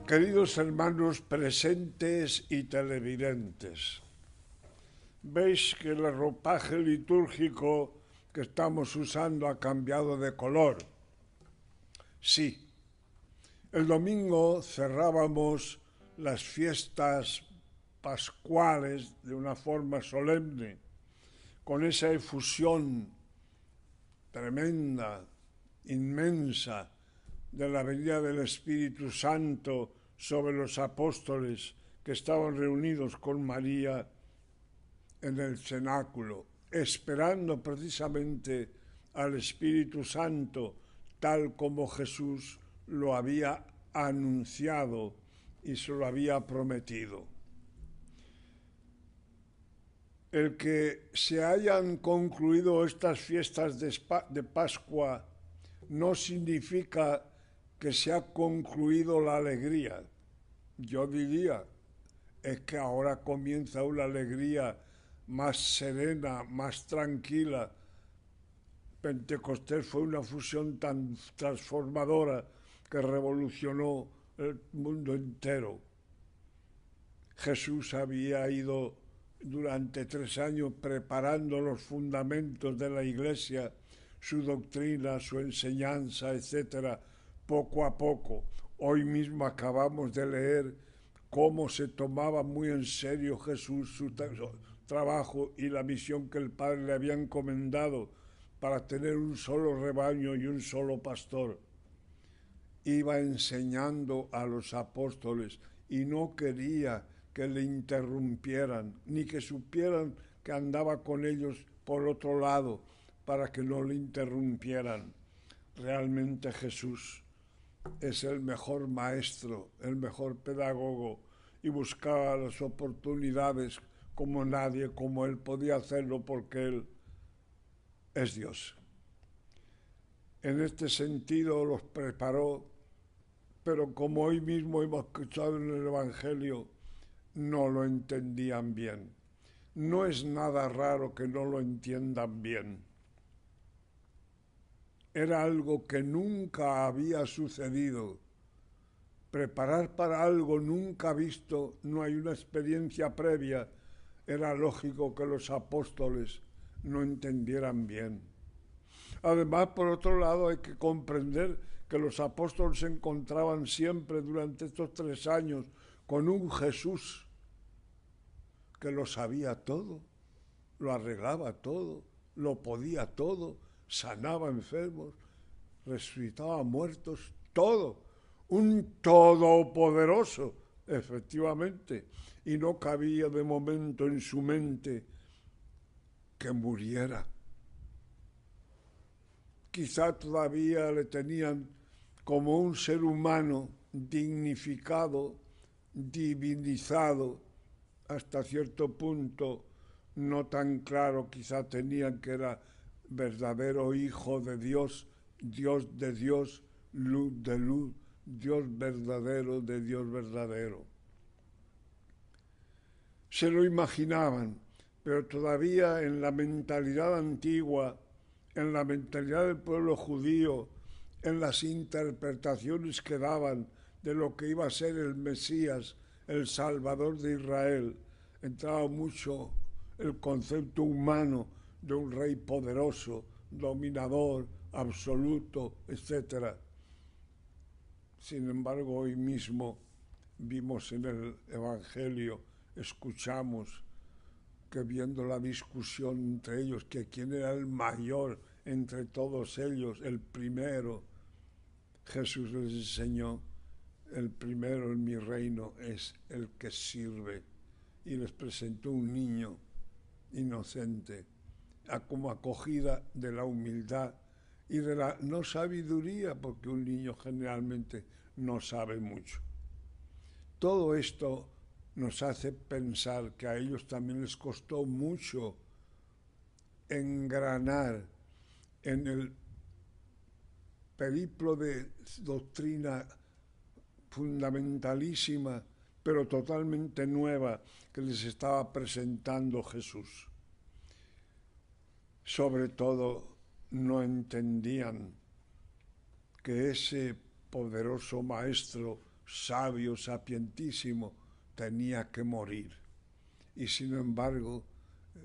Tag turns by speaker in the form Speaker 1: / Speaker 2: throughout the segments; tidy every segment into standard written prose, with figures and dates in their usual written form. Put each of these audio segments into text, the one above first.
Speaker 1: Queridos hermanos presentes y televidentes, veis que el ropaje litúrgico que estamos usando ha cambiado de color. Sí, el domingo cerrábamos las fiestas pascuales de una forma solemne, con esa efusión tremenda, inmensa, de la venida del Espíritu Santo sobre los apóstoles que estaban reunidos con María en el cenáculo, esperando precisamente al Espíritu Santo, tal como Jesús lo había anunciado y se lo había prometido. El que se hayan concluido estas fiestas de Pascua no significa que se ha concluido la alegría. Yo diría, es que ahora comienza una alegría más serena, más tranquila. Pentecostés fue una fusión tan transformadora que revolucionó el mundo entero. Jesús había ido durante 3 años preparando los fundamentos de la Iglesia, su doctrina, su enseñanza, etcétera, poco a poco. Hoy mismo acabamos de leer cómo se tomaba muy en serio Jesús su trabajo y la misión que el Padre le había encomendado para tener un solo rebaño y un solo pastor. Iba enseñando a los apóstoles y no quería que le interrumpieran, ni que supieran que andaba con ellos por otro lado, para que no le interrumpieran. Realmente Jesús es el mejor maestro, el mejor pedagogo, y buscaba las oportunidades como nadie, como él podía hacerlo, porque él es Dios. En este sentido los preparó, pero como hoy mismo hemos escuchado en el Evangelio, no lo entendían bien. No es nada raro que no lo entiendan bien. Era algo que nunca había sucedido. Preparar para algo nunca visto, no hay una experiencia previa. Era lógico que los apóstoles no entendieran bien. Además, por otro lado, hay que comprender que los apóstoles se encontraban siempre durante estos 3 años con un Jesús que lo sabía todo, lo arreglaba todo, lo podía todo, sanaba enfermos, resucitaba muertos, todo. Un todopoderoso, efectivamente, y no cabía de momento en su mente que muriera. Quizá todavía le tenían como un ser humano dignificado, divinizado, hasta cierto punto no tan claro, quizá tenían que era verdadero hijo de Dios, Dios de Dios, luz de luz, Dios verdadero de Dios verdadero. Se lo imaginaban, pero todavía en la mentalidad antigua, en la mentalidad del pueblo judío, en las interpretaciones que daban de lo que iba a ser el Mesías, el Salvador de Israel, entraba mucho el concepto humano de un rey poderoso, dominador, absoluto, etc. Sin embargo, hoy mismo vimos en el Evangelio, escuchamos que viendo la discusión entre ellos, que quién era el mayor entre todos ellos, el primero, Jesús les enseñó: el primero en mi reino es el que sirve, y les presentó un niño inocente, como acogida de la humildad y de la no sabiduría, porque un niño generalmente no sabe mucho. Todo esto nos hace pensar que a ellos también les costó mucho engranar en el periplo de doctrina fundamentalísima, pero totalmente nueva, que les estaba presentando Jesús. Sobre todo, no entendían que ese poderoso maestro sabio, sapientísimo, tenía que morir. Y sin embargo,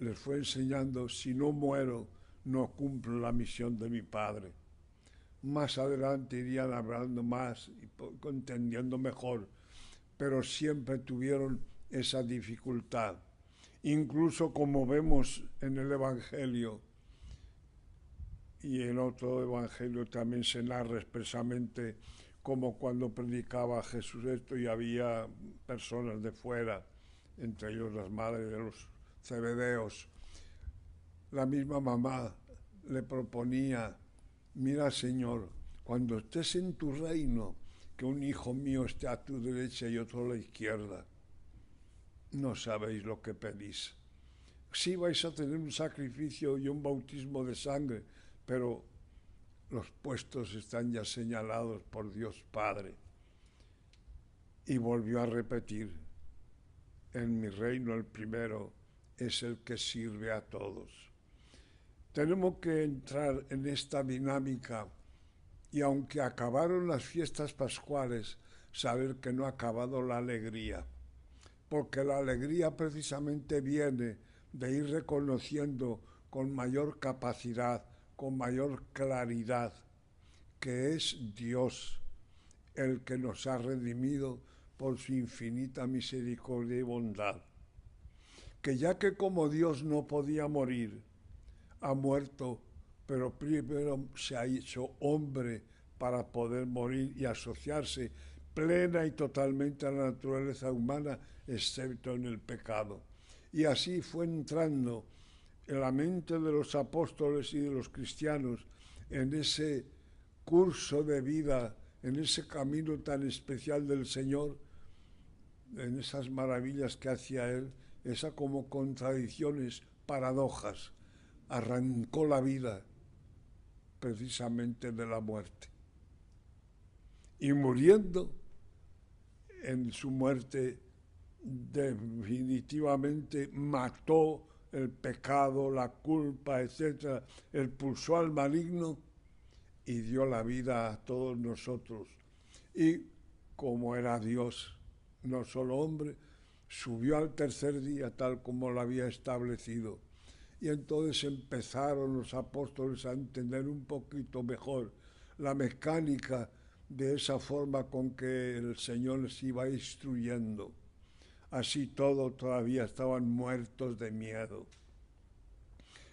Speaker 1: les fue enseñando, si no muero, no cumplo la misión de mi Padre. Más adelante irían hablando más y entendiendo mejor, pero siempre tuvieron esa dificultad. Incluso como vemos en el Evangelio, y en otro Evangelio también se narra expresamente como cuando predicaba Jesús esto y había personas de fuera, entre ellos las madres de los Zebedeos. La misma mamá le proponía, mira Señor, cuando estés en tu reino, que un hijo mío esté a tu derecha y otro a la izquierda. No sabéis lo que pedís. Sí vais a tener un sacrificio y un bautismo de sangre, pero los puestos están ya señalados por Dios Padre. Y volvió a repetir, en mi reino el primero es el que sirve a todos. Tenemos que entrar en esta dinámica y aunque acabaron las fiestas pascuales, saber que no ha acabado la alegría, porque la alegría precisamente viene de ir reconociendo con mayor capacidad, con mayor claridad, que es Dios el que nos ha redimido por su infinita misericordia y bondad. Que ya que como Dios no podía morir, ha muerto, pero primero se ha hecho hombre para poder morir y asociarse plena y totalmente a la naturaleza humana, excepto en el pecado. Y así fue entrando en la mente de los apóstoles y de los cristianos en ese curso de vida, en ese camino tan especial del Señor, en esas maravillas que hacía Él, esas como contradicciones, paradojas. Arrancó la vida precisamente de la muerte. Y muriendo, en su muerte definitivamente mató el pecado, la culpa, etc., expulsó al maligno y dio la vida a todos nosotros. Y como era Dios, no solo hombre, subió al tercer día tal como lo había establecido. Y entonces empezaron los apóstoles a entender un poquito mejor la mecánica de esa forma con que el Señor les iba instruyendo. Así todo todavía estaban muertos de miedo,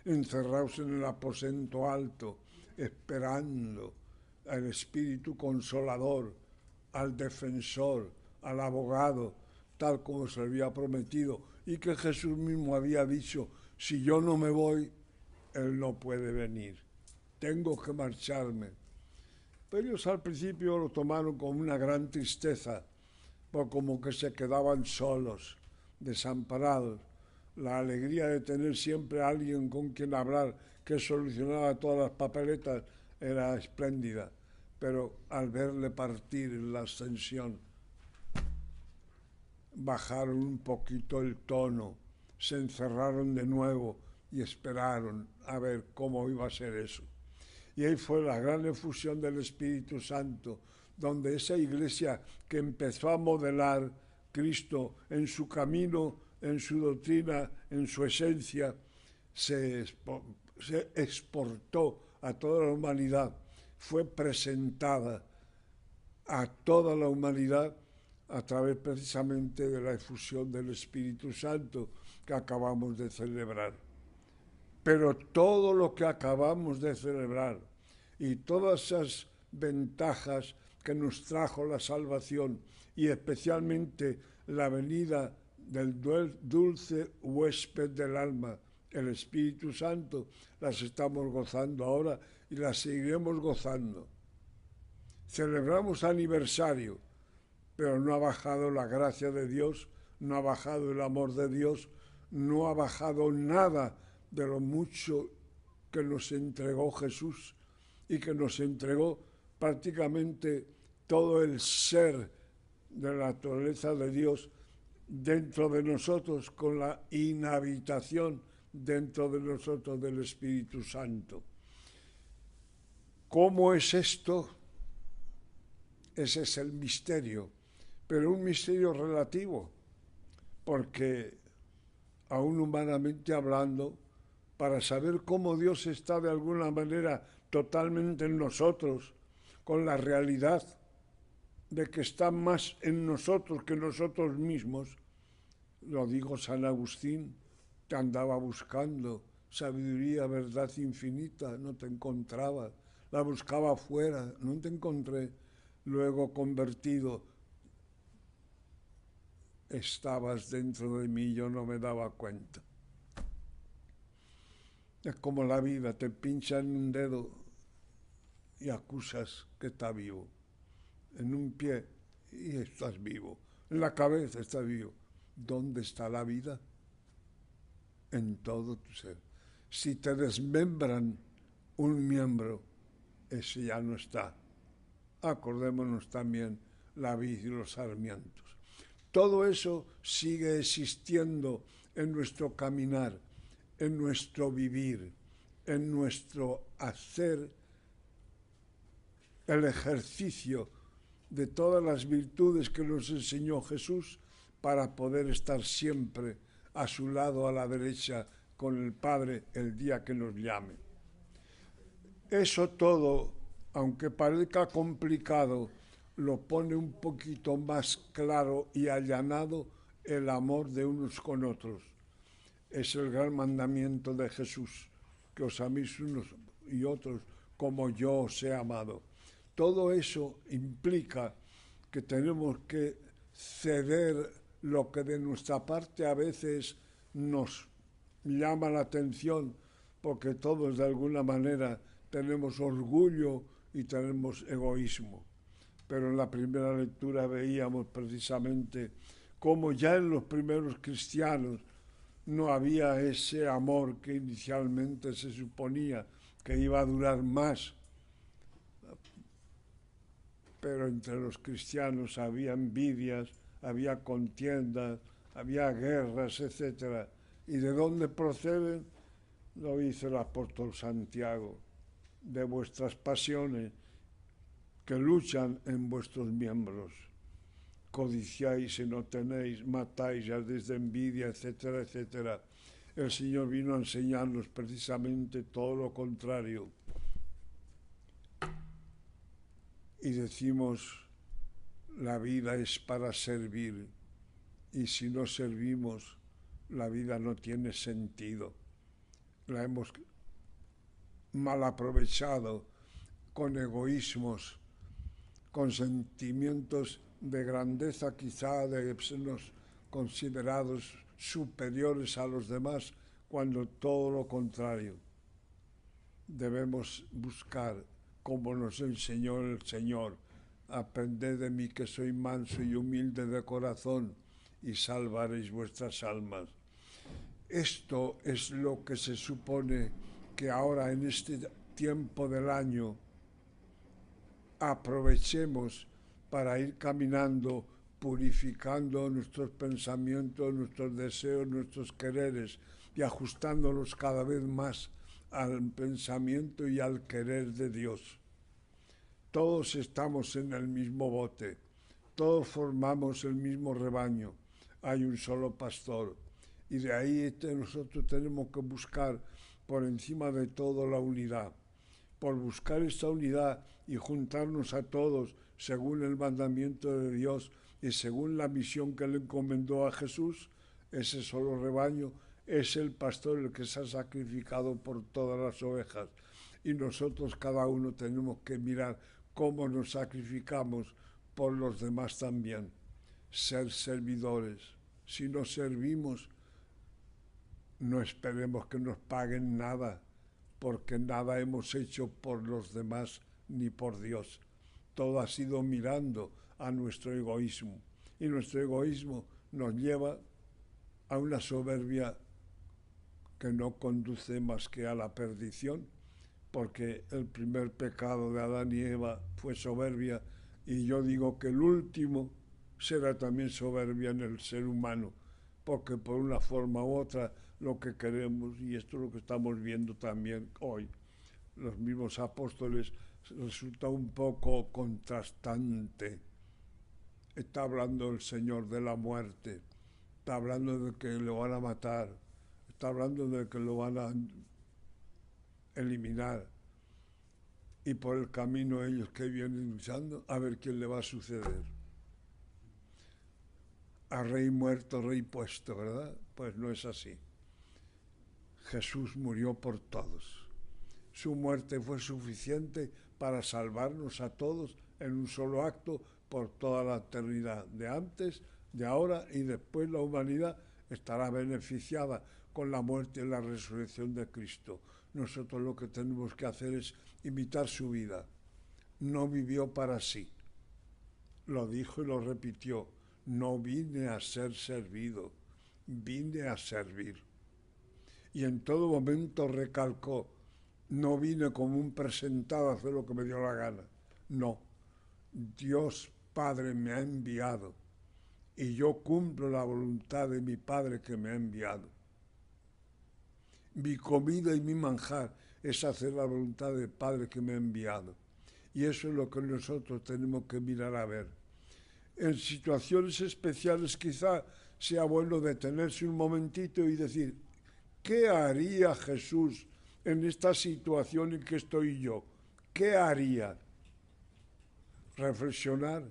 Speaker 1: encerrados en el aposento alto, esperando al Espíritu Consolador, al defensor, al abogado, tal como se había prometido, y que Jesús mismo había dicho, si yo no me voy, Él no puede venir, tengo que marcharme. Pero ellos al principio lo tomaron con una gran tristeza, por como que se quedaban solos, desamparados. La alegría de tener siempre a alguien con quien hablar que solucionaba todas las papeletas era espléndida, pero al verle partir en la ascensión, bajaron un poquito el tono, se encerraron de nuevo y esperaron a ver cómo iba a ser eso. Y ahí fue la gran efusión del Espíritu Santo, donde esa iglesia que empezó a modelar Cristo en su camino, en su doctrina, en su esencia, se exportó a toda la humanidad, fue presentada a toda la humanidad a través precisamente de la efusión del Espíritu Santo que acabamos de celebrar. Pero todo lo que acabamos de celebrar y todas esas ventajas que nos trajo la salvación y especialmente la venida del dulce huésped del alma, el Espíritu Santo, las estamos gozando ahora y las seguiremos gozando. Celebramos aniversario, pero no ha bajado la gracia de Dios, no ha bajado el amor de Dios, no ha bajado nada de lo mucho que nos entregó Jesús y que nos entregó prácticamente todo el ser de la naturaleza de Dios dentro de nosotros, con la inhabitación dentro de nosotros del Espíritu Santo. ¿Cómo es esto? Ese es el misterio pero un misterio relativo, porque aún humanamente hablando, para saber cómo Dios está de alguna manera totalmente en nosotros, con la realidad de que está más en nosotros que nosotros mismos, lo dijo San Agustín, te andaba buscando sabiduría, verdad infinita, no te encontraba, la buscaba afuera, no te encontré, luego convertido, estabas dentro de mí, yo no me daba cuenta. Es como la vida, te pinchan un dedo y acusas que está vivo, en un pie y estás vivo, en la cabeza estás vivo. ¿Dónde está la vida? En todo tu ser. Si te desmembran un miembro, ese ya no está. Acordémonos también la vid y los sarmientos. Todo eso sigue existiendo en nuestro caminar, en nuestro vivir, en nuestro hacer el ejercicio de todas las virtudes que nos enseñó Jesús para poder estar siempre a su lado, a la derecha, con el Padre el día que nos llame. Eso todo, aunque parezca complicado, lo pone un poquito más claro y allanado el amor de unos con otros. Es el gran mandamiento de Jesús, que os améis unos y otros como yo os he amado. Todo eso implica que tenemos que ceder lo que de nuestra parte a veces nos llama la atención, porque todos de alguna manera tenemos orgullo y tenemos egoísmo. Pero en la primera lectura veíamos precisamente cómo ya en los primeros cristianos no había ese amor que inicialmente se suponía que iba a durar más, pero entre los cristianos había envidias, había contiendas, había guerras, etc. ¿Y de dónde proceden? Lo dice el apóstol Santiago, de vuestras pasiones que luchan en vuestros miembros. Codiciáis y no tenéis, matáis ya desde envidia, etcétera, etcétera. El Señor vino a enseñarnos precisamente todo lo contrario. Y decimos, la vida es para servir, y si no servimos, la vida no tiene sentido. La hemos mal aprovechado con egoísmos, con sentimientos de grandeza quizá, de sernos considerados superiores a los demás, cuando todo lo contrario. Debemos buscar, como nos enseñó el Señor, aprended de mí que soy manso y humilde de corazón, y salvaréis vuestras almas. Esto es lo que se supone que ahora en este tiempo del año aprovechemos para ir caminando, purificando nuestros pensamientos, nuestros deseos, nuestros quereres y ajustándolos cada vez más al pensamiento y al querer de Dios. Todos estamos en el mismo bote, todos formamos el mismo rebaño, hay un solo pastor, y de ahí nosotros tenemos que buscar por encima de todo la unidad. Por buscar esta unidad y juntarnos a todos según el mandamiento de Dios y según la misión que le encomendó a Jesús, ese solo rebaño es el pastor el que se ha sacrificado por todas las ovejas. Y nosotros cada uno tenemos que mirar cómo nos sacrificamos por los demás también. Ser servidores. Si no servimos, no esperemos que nos paguen nada, porque nada hemos hecho por los demás ni por Dios. Todo ha sido mirando a nuestro egoísmo. Y nuestro egoísmo nos lleva a una soberbia que no conduce más que a la perdición, porque el primer pecado de Adán y Eva fue soberbia, y yo digo que el último será también soberbia en el ser humano, porque por una forma u otra lo que queremos, y esto es lo que estamos viendo también hoy, los mismos apóstoles, resulta un poco contrastante está hablando el Señor de la muerte, está hablando de que lo van a matar, está hablando de que lo van a eliminar. Y por el camino ellos que vienen luchando, a ver quién le va a suceder. A rey muerto, rey puesto, ¿verdad? Pues no es así. Jesús murió por todos. Su muerte fue suficiente para salvarnos a todos en un solo acto por toda la eternidad. De antes, de ahora y después la humanidad estará beneficiada con la muerte y la resurrección de Cristo. Nosotros lo que tenemos que hacer es imitar su vida. No vivió para sí. Lo dijo y lo repitió. No vine a ser servido, vine a servir. Y en todo momento recalcó, no vine como un presentado a hacer lo que me dio la gana. No, Dios Padre me ha enviado y yo cumplo la voluntad de mi Padre que me ha enviado. Mi comida y mi manjar es hacer la voluntad del Padre que me ha enviado. Y eso es lo que nosotros tenemos que mirar a ver. En situaciones especiales quizá sea bueno detenerse un momentito y decir, ¿qué haría Jesús en esta situación en que estoy yo? ¿Qué haría? Reflexionar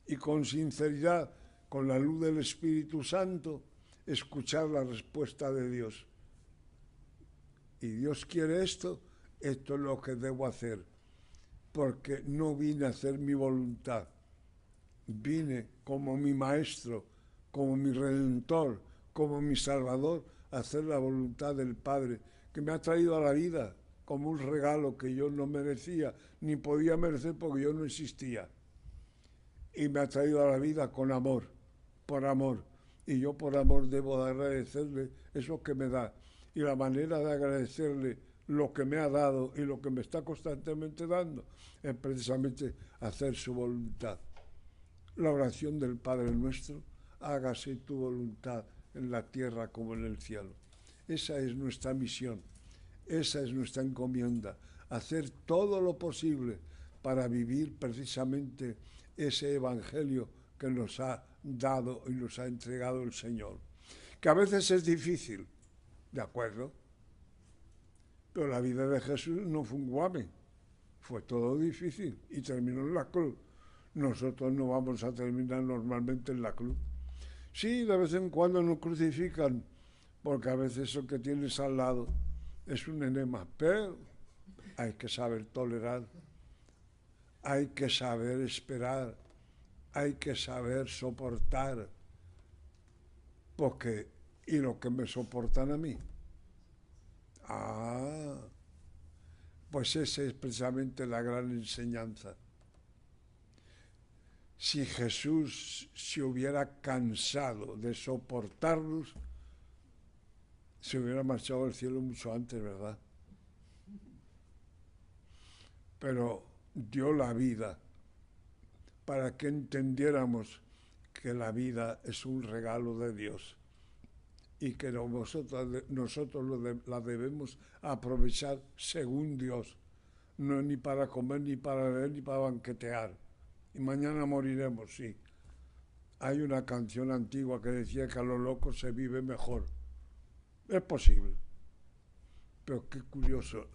Speaker 1: y con sinceridad, con la luz del Espíritu Santo, escuchar la respuesta de Dios. Y Dios quiere esto, esto es lo que debo hacer, porque no vine a hacer mi voluntad. Vine como mi maestro, como mi redentor, como mi salvador, a hacer la voluntad del Padre, que me ha traído a la vida como un regalo que yo no merecía, ni podía merecer porque yo no existía. Y me ha traído a la vida con amor, por amor. Y yo por amor debo de agradecerle eso que me da. Y la manera de agradecerle lo que me ha dado y lo que me está constantemente dando es precisamente hacer su voluntad. La oración del Padre Nuestro, hágase tu voluntad en la tierra como en el cielo. Esa es nuestra misión, esa es nuestra encomienda, hacer todo lo posible para vivir precisamente ese evangelio que nos ha dado y nos ha entregado el Señor. Que a veces es difícil, ¿de acuerdo? Pero la vida de Jesús no fue un guame, fue todo difícil y terminó en la cruz. Nosotros no vamos a terminar normalmente en la cruz. Sí, de vez en cuando nos crucifican, porque a veces eso que tienes al lado es un enema, pero hay que saber tolerar, hay que saber esperar, hay que saber soportar, porque ¿y lo que me soportan a mí? Pues esa es precisamente la gran enseñanza. Si Jesús se hubiera cansado de soportarnos, se hubiera marchado al cielo mucho antes, ¿verdad? Pero dio la vida para que entendiéramos que la vida es un regalo de Dios y que nosotros la debemos aprovechar según Dios, no ni para comer, ni para beber, ni para banquetear. Y mañana moriremos, sí. Hay una canción antigua que decía que a los locos se vive mejor. Es posible. Pero qué curioso,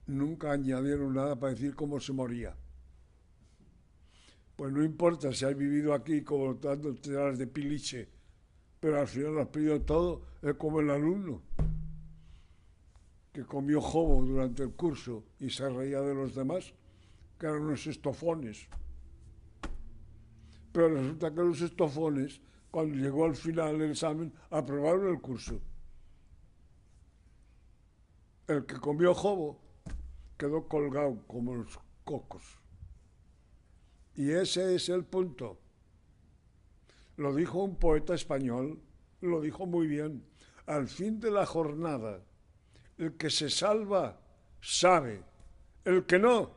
Speaker 1: nunca añadieron nada para decir cómo se moría. Pues no importa si has vivido aquí como dando telas de piliche, pero al final lo has perdido todo, es como el alumno que comió jobo durante el curso y se reía de los demás, que eran unos estofones. Pero resulta que los estofones, cuando llegó al final del examen, aprobaron el curso. El que comió jobo quedó colgado como los cocos. Y ese es el punto. Lo dijo un poeta español, lo dijo muy bien. Al fin de la jornada, el que se salva sabe, el que no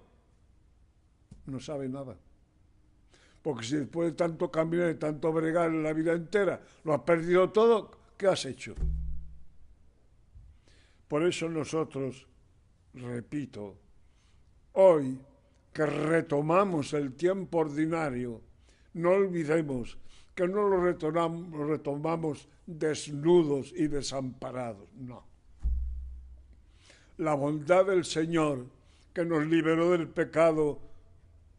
Speaker 1: sabe nada. Porque si después de tanto caminar y tanto bregar en la vida entera lo has perdido todo, ¿qué has hecho? Por eso nosotros, repito, hoy que retomamos el tiempo ordinario, No olvidemos que no lo retomamos desnudos y desamparados, no. La bondad del Señor, que nos liberó del pecado,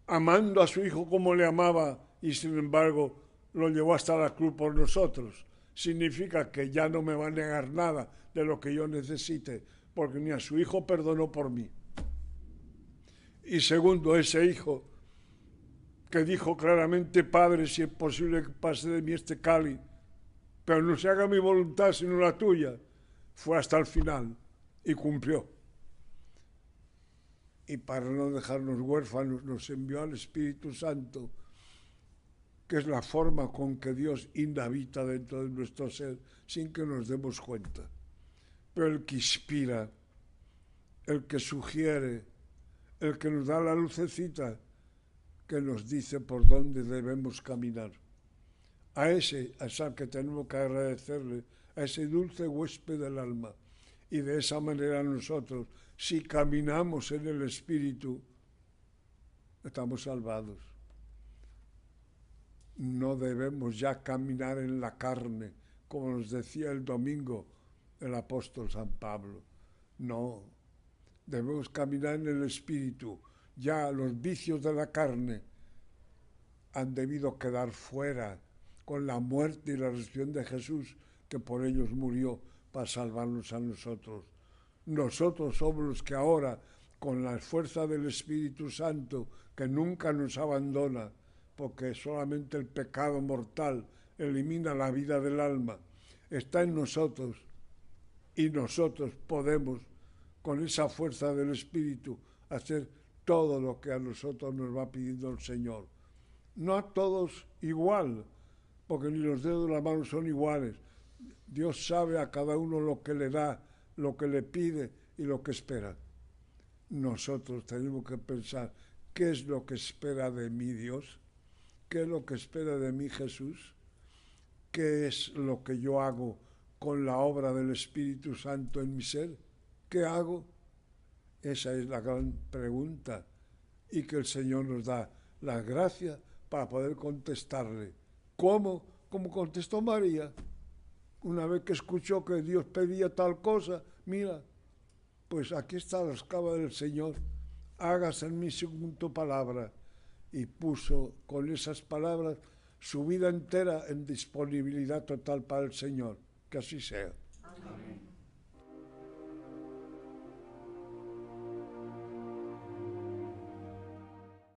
Speaker 1: amando a su Hijo como le amaba, y sin embargo lo llevó hasta la cruz por nosotros, significa que ya no me va a negar nada de lo que yo necesite, porque ni a su Hijo perdonó por mí. Y segundo, ese Hijo que dijo claramente: Padre, si es posible que pase de mí este cáliz, pero no se haga mi voluntad sino la tuya, fue hasta el final y cumplió. Y para no dejarnos huérfanos, nos envió al Espíritu Santo, que es la forma con que Dios inhabita dentro de nuestro ser sin que nos demos cuenta. Pero el que inspira, el que sugiere, el que nos da la lucecita, que nos dice por dónde debemos caminar. A ese es al que tenemos que agradecerle, a ese dulce huésped del alma. Y de esa manera nosotros, si caminamos en el Espíritu, estamos salvados. No debemos ya caminar en la carne, como nos decía el domingo el apóstol San Pablo. No, debemos caminar en el Espíritu. Ya los vicios de la carne han debido quedar fuera con la muerte y la resurrección de Jesús, que por ellos murió para salvarnos a nosotros. Nosotros somos los que ahora, con la fuerza del Espíritu Santo, que nunca nos abandona, porque solamente el pecado mortal elimina la vida del alma, está en nosotros, y nosotros podemos, con esa fuerza del Espíritu, hacer todo lo que a nosotros nos va pidiendo el Señor. No a todos igual, porque ni los dedos de la mano son iguales. Dios sabe a cada uno lo que le da, lo que le pide y lo que espera. Nosotros tenemos que pensar: ¿qué es lo que espera de mí Dios? ¿Qué es lo que espera de mí Jesús? ¿Qué es lo que yo hago con la obra del Espíritu Santo en mi ser? ¿Qué hago? Esa es la gran pregunta, y que el Señor nos da la gracia para poder contestarle. ¿Cómo? Como contestó María. Una vez que escuchó que Dios pedía tal cosa, mira, pues aquí está la esclava del Señor, hágase en mí según tu palabra. Y puso con esas palabras su vida entera en disponibilidad total para el Señor. Que así sea. Amén.